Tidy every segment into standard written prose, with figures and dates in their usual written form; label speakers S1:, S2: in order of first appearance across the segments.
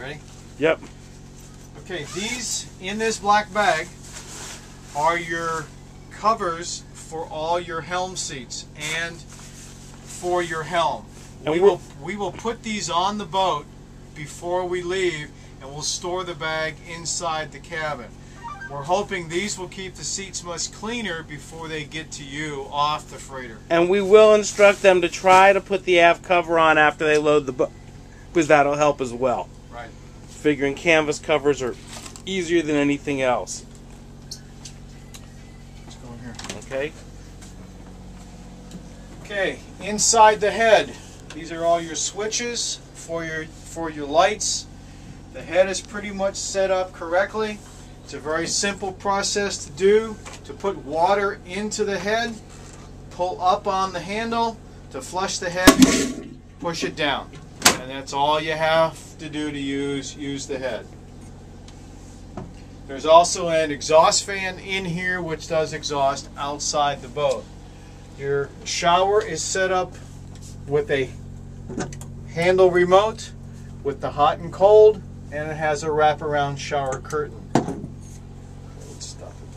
S1: Ready?
S2: Yep.
S1: Okay, these in this black bag are your covers for all your helm seats and for your helm.
S2: And
S1: we will put these on the boat before we leave, and we'll store the bag inside the cabin. We're hoping these will keep the seats much cleaner before they get to you off the freighter.
S2: And we will instruct them to try to put the aft cover on after they load the boat, because that'll help as well.
S1: Right.
S2: Figuring canvas covers are easier than anything else.
S1: Let's go in here.
S2: Okay.
S1: Okay, inside the head, these are all your switches for your lights. The head is pretty much set up correctly. It's a very simple process to do. To put water into the head, pull up on the handle. To flush the head, push it down. And that's all you have to do to use the head. There's also an exhaust fan in here which does exhaust outside the boat. Your shower is set up with a handle remote with the hot and cold, and it has a wraparound shower curtain. Let's stop it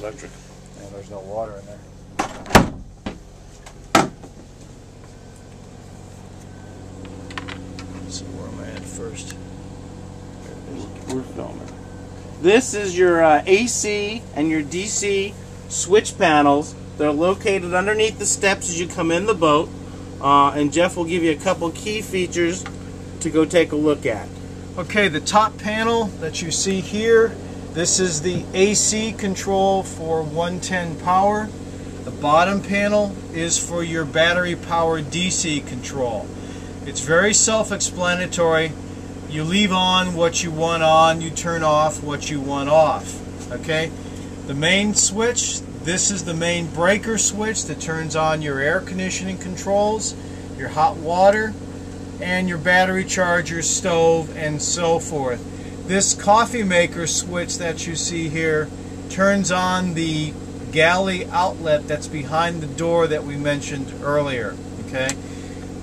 S1: there.
S2: Electric.
S1: And there's no water in there. Let's see, where am I at first?
S2: We're filming. This is your AC and your DC switch panels. They're located underneath the steps as you come in the boat. And Jeff will give you a couple key features to go take a look at.
S1: Okay, the top panel that you see here, this is the AC control for 110 power. The bottom panel is for your battery powered DC control. It's very self-explanatory. You leave on what you want on, you turn off what you want off. Okay? The main switch, this is the main breaker switch that turns on your air conditioning controls, your hot water, and your battery charger, stove, and so forth. This coffee maker switch that you see here turns on the galley outlet that's behind the door that we mentioned earlier. Okay?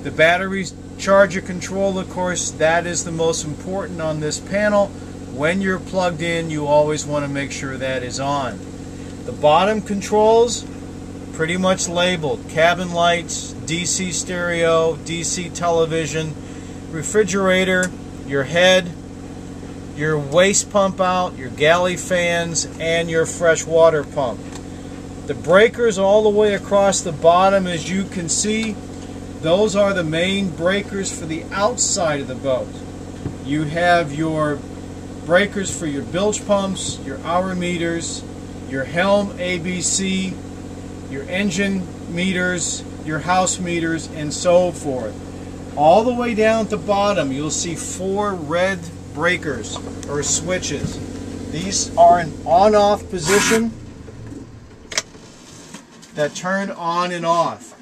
S1: The battery charger control, of course, that is the most important on this panel. When you're plugged in, you always want to make sure that is on. The bottom controls, pretty much labeled. Cabin lights, DC stereo, DC television, refrigerator, your head, your waste pump out, your galley fans, and your fresh water pump. The breakers all the way across the bottom, as you can see, those are the main breakers for the outside of the boat. You have your breakers for your bilge pumps, your hour meters, your helm ABC, your engine meters, your house meters, and so forth. All the way down at the bottom, you'll see 4 red breakers or switches. These are an on-off position that turn on and off.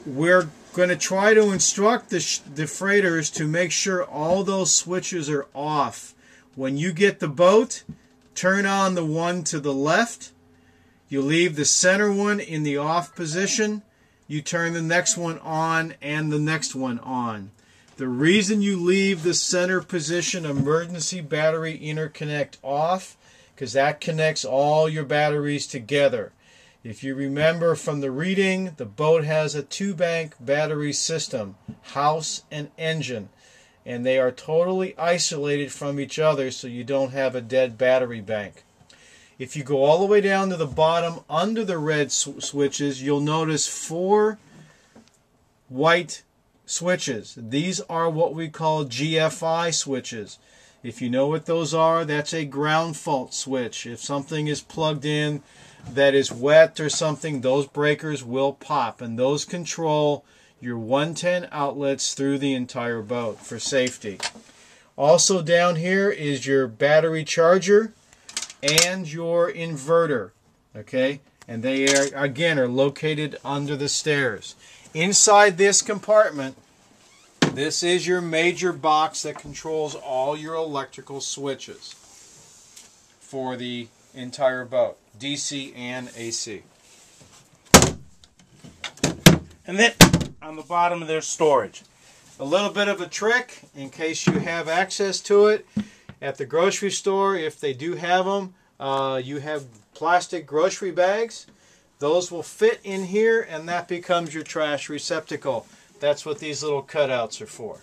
S1: We're going to try to instruct the freighters to make sure all those switches are off. When you get the boat, turn on the one to the left. You leave the center one in the off position. You turn the next one on and the next one on. The reason you leave the center position emergency battery interconnect off, because that connects all your batteries together. If you remember from the reading, the boat has a 2-bank battery system, house and engine, and they are totally isolated from each other so you don't have a dead battery bank. If you go all the way down to the bottom under the red switches, you'll notice 4 white switches. These are what we call GFI switches. If you know what those are, that's a ground fault switch. If something is plugged in that is wet or something, those breakers will pop, and those control your 110 outlets through the entire boat for safety. Also down here is your battery charger and your inverter, okay? And they are, again, are located under the stairs. Inside this compartment, this is your major box that controls all your electrical switches for the entire boat, DC and AC.
S2: And then on the bottom of their storage.
S1: A little bit of a trick in case you have access to it at the grocery store. If they do have them, you have plastic grocery bags. Those will fit in here and that becomes your trash receptacle. That's what these little cutouts are for.